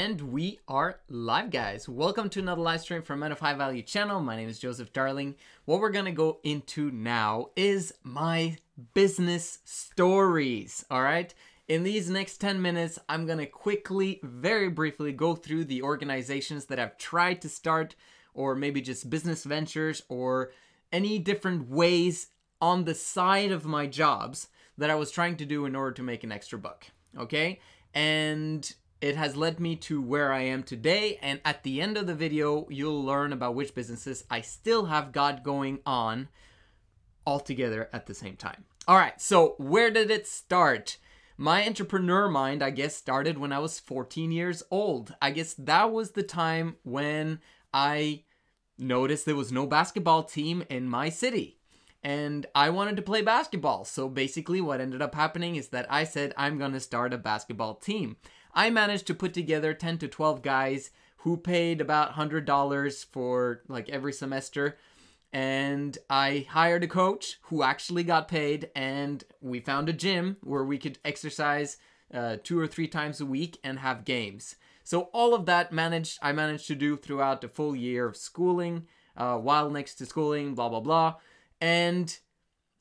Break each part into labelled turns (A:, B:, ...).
A: And we are live, guys. Welcome to another live stream from Men of High Value channel. My name is Joseph Darling. What we're gonna go into now is my business stories, all right? In these next 10 minutes, I'm gonna quickly, very briefly go through the organizations that I've tried to start, or maybe just business ventures, or any different ways on the side of my jobs that I was trying to do in order to make an extra buck, okay? And it has led me to where I am today, and at the end of the video, you'll learn about which businesses I still have got going on all together at the same time. All right, so where did it start? My entrepreneur mind, I guess, started when I was 14 years old. I guess that was the time when I noticed there was no basketball team in my city. And I wanted to play basketball. So basically what ended up happening is that I said, I'm going to start a basketball team. I managed to put together 10 to 12 guys who paid about $100 for like every semester. And I hired a coach who actually got paid, and we found a gym where we could exercise 2 or 3 times a week and have games. So all of that I managed to do throughout the full year of schooling, while next to schooling, blah, blah, blah. And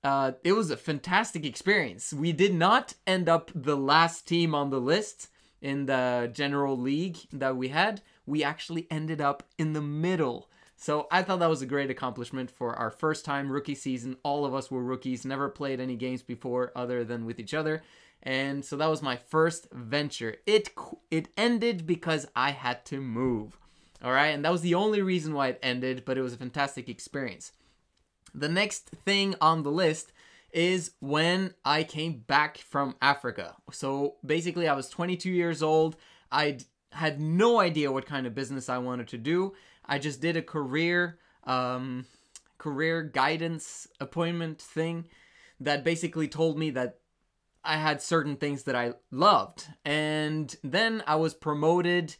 A: it was a fantastic experience. We did not end up the last team on the list in the general league that we had. We actually ended up in the middle. So I thought that was a great accomplishment for our first time rookie season. All of us were rookies, never played any games before other than with each other. And so that was my first venture. It ended because I had to move. All right, and that was the only reason why it ended, but it was a fantastic experience. The next thing on the list is when I came back from Africa. So basically I was 22 years old. I had no idea what kind of business I wanted to do. I just did a career guidance appointment thing that basically told me that I had certain things that I loved. And then I was promoted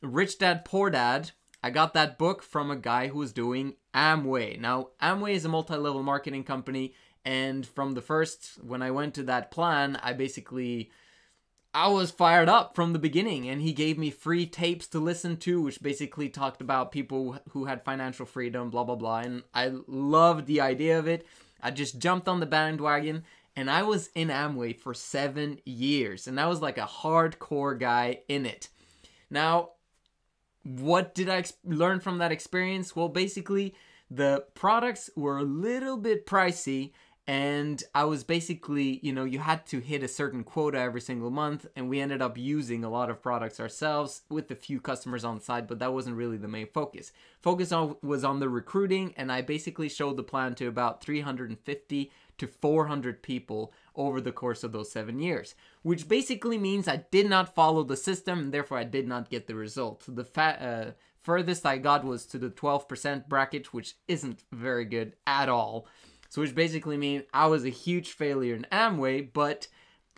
A: Rich Dad Poor Dad. I got that book from a guy who was doing Amway. Now, Amway is a multi-level marketing company, and from the first, when I went to that plan, I was fired up from the beginning, and he gave me free tapes to listen to, which basically talked about people who had financial freedom, blah, blah, blah, and I loved the idea of it. I just jumped on the bandwagon, and I was in Amway for 7 years, and I was like a hardcore guy in it. Now, what did I learn from that experience? Well, basically, the products were a little bit pricey, and I was basically, you had to hit a certain quota every single month, and we ended up using a lot of products ourselves with a few customers on the side, but that wasn't really the main focus. Was on the recruiting, and I basically showed the plan to about 350 to 400 people over the course of those 7 years, which basically means I did not follow the system, and therefore I did not get the result. The furthest I got was to the 12% bracket, which isn't very good at all. So which basically means I was a huge failure in Amway, but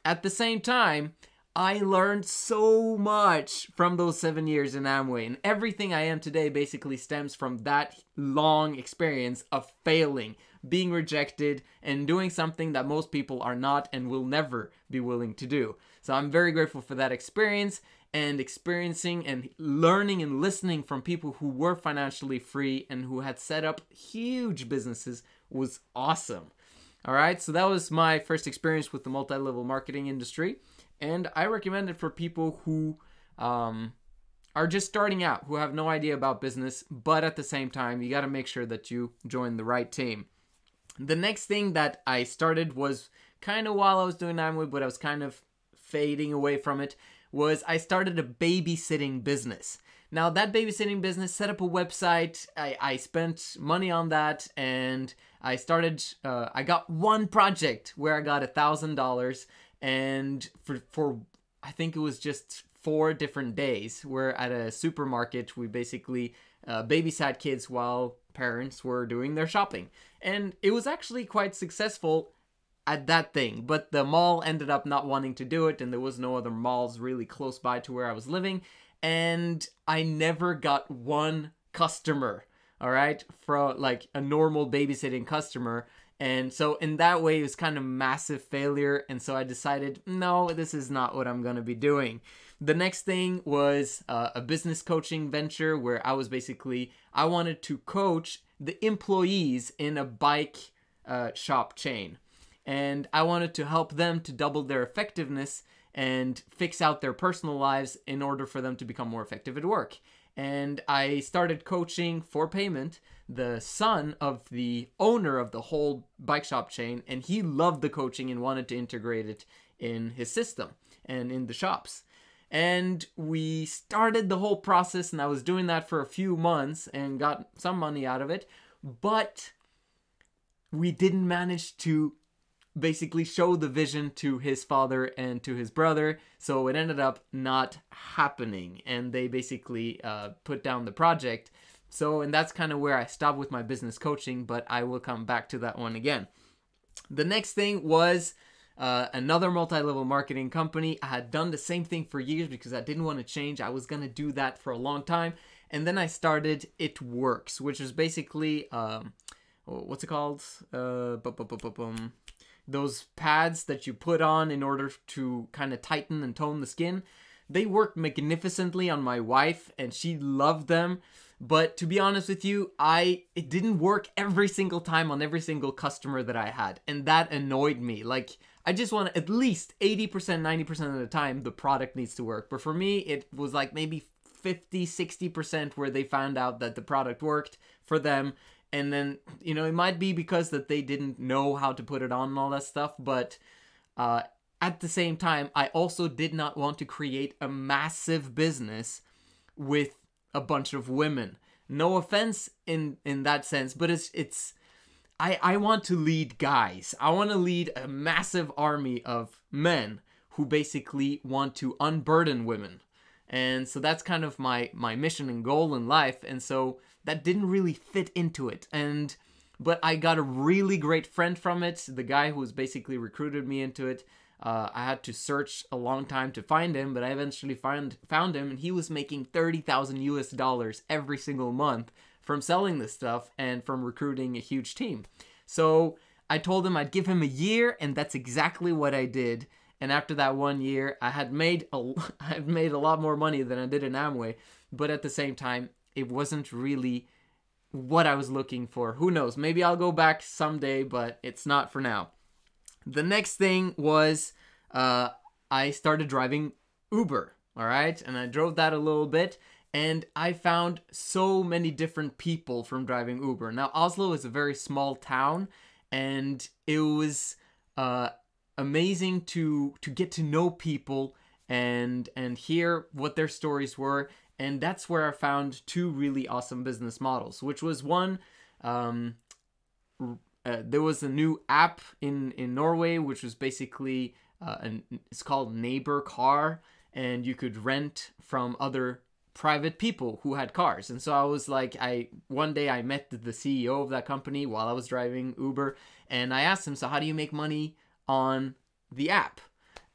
A: at the same time, I learned so much from those 7 years in Amway, and everything I am today basically stems from that long experience of failing, being rejected, and doing something that most people are not and will never be willing to do. So I'm very grateful for that experience, and experiencing and learning and listening from people who were financially free and who had set up huge businesses was awesome. All right, so that was my first experience with the multi-level marketing industry, and I recommend it for people who are just starting out, who have no idea about business, but at the same time, you got to make sure that you join the right team. The next thing that I started was kind of while I was doing Amway, but I was kind of fading away from it, was I started a babysitting business. Now that babysitting business, set up a website, I spent money on that, and I started, I got one project where I got $1,000, and for I think it was just 4 different days, where at a supermarket, we basically babysat kids while parents were doing their shopping. And it was actually quite successful at that thing, but the mall ended up not wanting to do it, and there was no other malls really close by to where I was living, and I never got one customer, all right, for like a normal babysitting customer. And so in that way, it was kind of massive failure, and so I decided, no, this is not what I'm going to be doing. The next thing was a business coaching venture where I wanted to coach the employees in a bike shop chain. And I wanted to help them to double their effectiveness and fix out their personal lives in order for them to become more effective at work. And I started coaching for payment the son of the owner of the whole bike shop chain, and he loved the coaching and wanted to integrate it in his system and in the shops. And we started the whole process, and I was doing that for a few months and got some money out of it, but we didn't manage to basically show the vision to his father and to his brother, so it ended up not happening, and they basically put down the project. And that's kind of where I stopped with my business coaching, but I will come back to that one again. The next thing was another multi-level marketing company. I had done the same thing for years because I didn't want to change. I was going to do that for a long time, and then I started It Works, which is basically what's it called? Those pads that you put on in order to kind of tighten and tone the skin. They worked magnificently on my wife, and she loved them. But to be honest with you, it didn't work every single time on every single customer that I had. And that annoyed me. Like, I just want at least 80%, 90% of the time, the product needs to work. But for me, it was like maybe 50, 60% where they found out that the product worked for them. And then, you know, it might be because that they didn't know how to put it on and all that stuff. But at the same time, I also did not want to create a massive business with a bunch of women. No offense in that sense, but I want to lead guys. I want to lead a massive army of men who basically want to unburden women. And so that's kind of my mission and goal in life. And so that didn't really fit into it. But I got a really great friend from it. The guy who was basically recruited me into it. I had to search a long time to find him, but I eventually found him, and he was making $30,000 every single month from selling this stuff and from recruiting a huge team. So I told him I'd give him a year, and that's exactly what I did. And after that 1 year, I had made a lot more money than I did in Amway, but at the same time, it wasn't really what I was looking for. Who knows? Maybe I'll go back someday, but it's not for now. The next thing was I started driving Uber, all right? And I drove that a little bit, and I found so many different people from driving Uber. Now, Oslo is a very small town, and it was amazing to get to know people and hear what their stories were. And that's where I found two really awesome business models, which was one, there was a new app in Norway, which was basically, it's called Neighbor Car, and you could rent from other private people who had cars. And so I was like, one day I met the CEO of that company while I was driving Uber, and I asked him, so how do you make money on the app?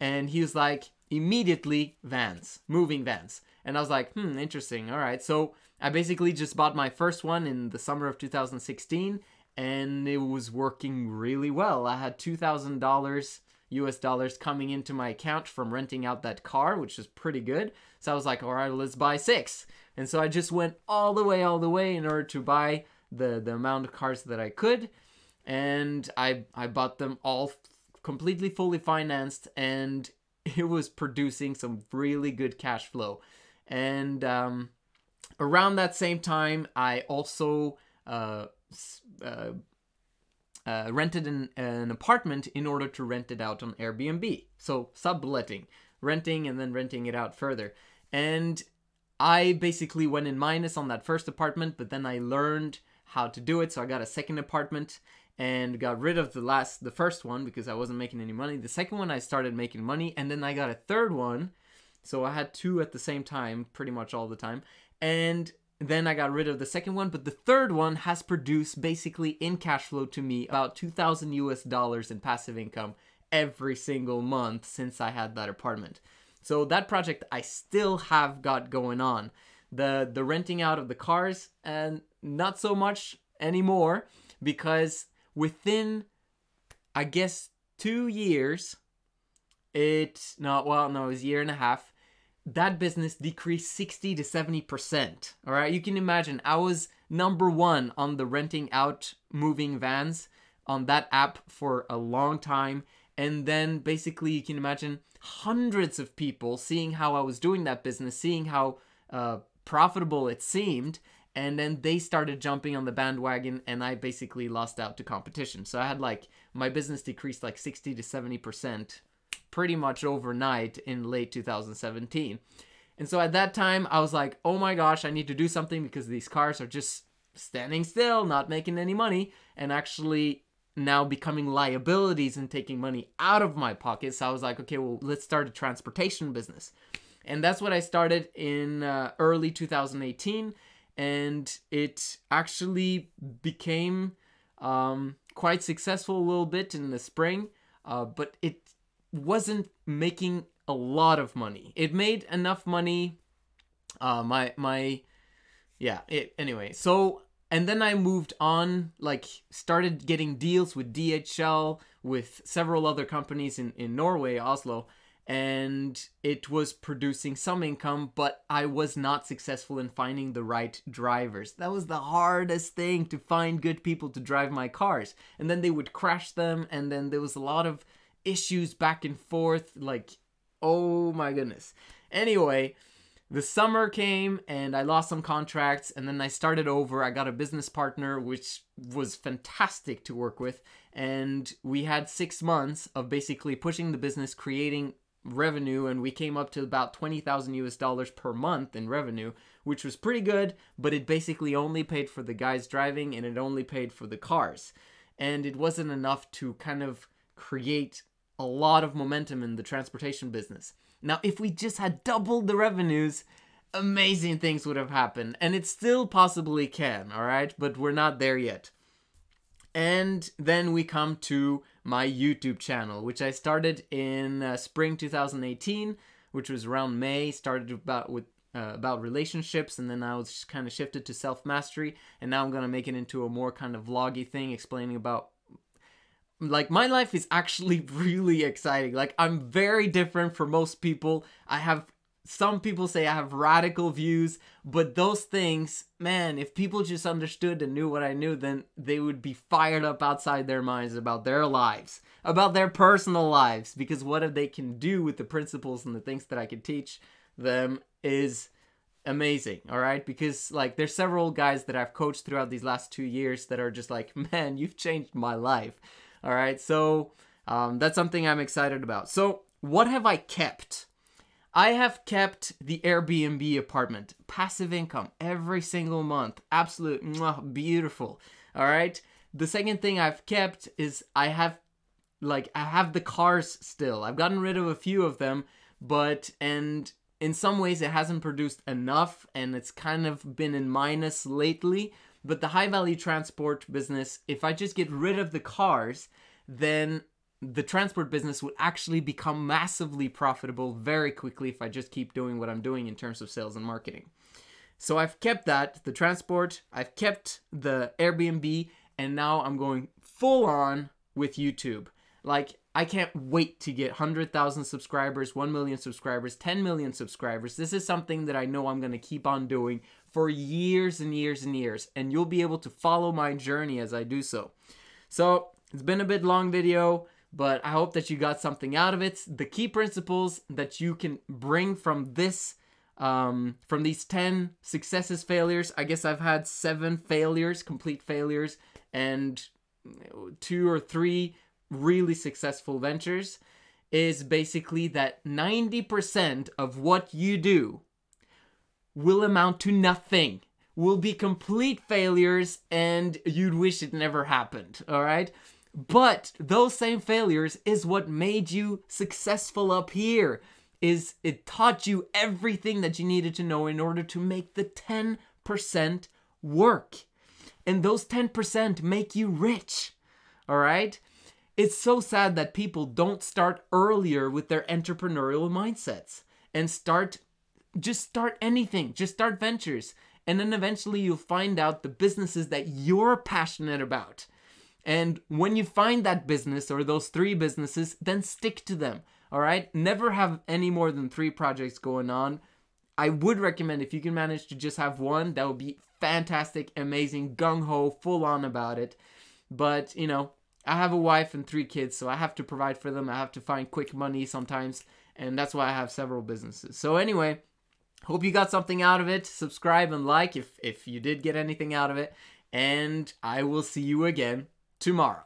A: And he was like, immediately vans, moving vans. And I was like, interesting. All right. So I basically just bought my first one in the summer of 2016, and it was working really well. I had $2,000 US dollars coming into my account from renting out that car, which is pretty good. So I was like, all right, let's buy 6. And so I just went all the way in order to buy the amount of cars that I could. And I bought them all completely fully financed, and it was producing some really good cash flow. And around that same time, I also rented an apartment in order to rent it out on Airbnb. So subletting, renting and then renting it out further. And I basically went in minus on that first apartment, but then I learned how to do it. So I got a second apartment and got rid of the first one because I wasn't making any money. The second one I started making money, and then I got a third one. So I had 2 at the same time, pretty much all the time. And then I got rid of the second one, but the third one has produced basically in cash flow to me about $2,000 US dollars in passive income every single month since I had that apartment. So that project I still have got going on. The renting out of the cars, and not so much anymore, because within, I guess, 2 years, it was a year and a half, that business decreased 60 to 70%. All right, you can imagine I was #1 on the renting out moving vans on that app for a long time. And then basically you can imagine hundreds of people seeing how I was doing that business, seeing how profitable it seemed. And then they started jumping on the bandwagon and I basically lost out to competition. So I had like, my business decreased like 60 to 70% pretty much overnight in late 2017. And so at that time I was like, oh my gosh, I need to do something because these cars are just standing still, not making any money, and actually now becoming liabilities and taking money out of my pocket. So I was like, okay, well, let's start a transportation business. And that's what I started in early 2018. And it actually became quite successful a little bit in the spring, but it wasn't making a lot of money. It made enough money. Anyway, so, and then I moved on, like started getting deals with DHL, with several other companies in Norway, Oslo, and it was producing some income, but I was not successful in finding the right drivers. That was the hardest thing, to find good people to drive my cars. And then they would crash them, and then there was a lot of issues back and forth, like, oh my goodness. Anyway, the summer came and I lost some contracts, and then I started over. I got a business partner, which was fantastic to work with. And we had 6 months of basically pushing the business, creating revenue, and we came up to about $20,000 per month in revenue, which was pretty good, but it basically only paid for the guys driving and it only paid for the cars. And it wasn't enough to kind of create a lot of momentum in the transportation business. Now, if we just had doubled the revenues, amazing things would have happened. And it still possibly can, all right? But we're not there yet. And then we come to my YouTube channel, which I started in spring 2018, which was around May. Started about relationships, and then I was kind of shifted to self-mastery. And now I'm going to make it into a more kind of vloggy thing, explaining about, like, my life is actually really exciting. Like, I'm very different from most people. Some people say I have radical views, but those things, man, if people just understood and knew what I knew, then they would be fired up outside their minds about their lives, about their personal lives, because what they can do with the principles and the things that I can teach them is amazing, all right? Because, like, there's several guys that I've coached throughout these last 2 years that are just like, man, you've changed my life. All right, so that's something I'm excited about. So what have I kept? I have kept the Airbnb apartment, passive income every single month. Absolute beautiful. All right. The second thing I've kept is I have the cars still. I've gotten rid of a few of them, and in some ways it hasn't produced enough, and it's kind of been in minus lately. But the high value transport business, if I just get rid of the cars, then the transport business would actually become massively profitable very quickly if I just keep doing what I'm doing in terms of sales and marketing. So I've kept that, the transport, I've kept the Airbnb, and now I'm going full on with YouTube. Like, I can't wait to get 100,000 subscribers, 1 million subscribers, 10 million subscribers. This is something that I know I'm going to keep on doing for years and years and years, and you'll be able to follow my journey as I do so. So it's been a bit long video, but I hope that you got something out of it. The key principles that you can bring from this, from these 10 successes, failures. I guess I've had 7 failures, complete failures, and 2 or 3 really successful ventures, is basically that 90% of what you do will amount to nothing, will be complete failures, and you'd wish it never happened, all right? But those same failures is what made you successful up here. It taught you everything that you needed to know in order to make the 10% work. And those 10% make you rich, all right? It's so sad that people don't start earlier with their entrepreneurial mindsets and just start anything, just start ventures. And then eventually you'll find out the businesses that you're passionate about. And when you find that business or those 3 businesses, then stick to them. All right, never have any more than 3 projects going on. I would recommend if you can manage to just have one, that would be fantastic, amazing, gung-ho, full on about it. But, you know, I have a wife and 3 kids, so I have to provide for them. I have to find quick money sometimes, and that's why I have several businesses. So anyway, hope you got something out of it. Subscribe and like if you did get anything out of it. And I will see you again tomorrow.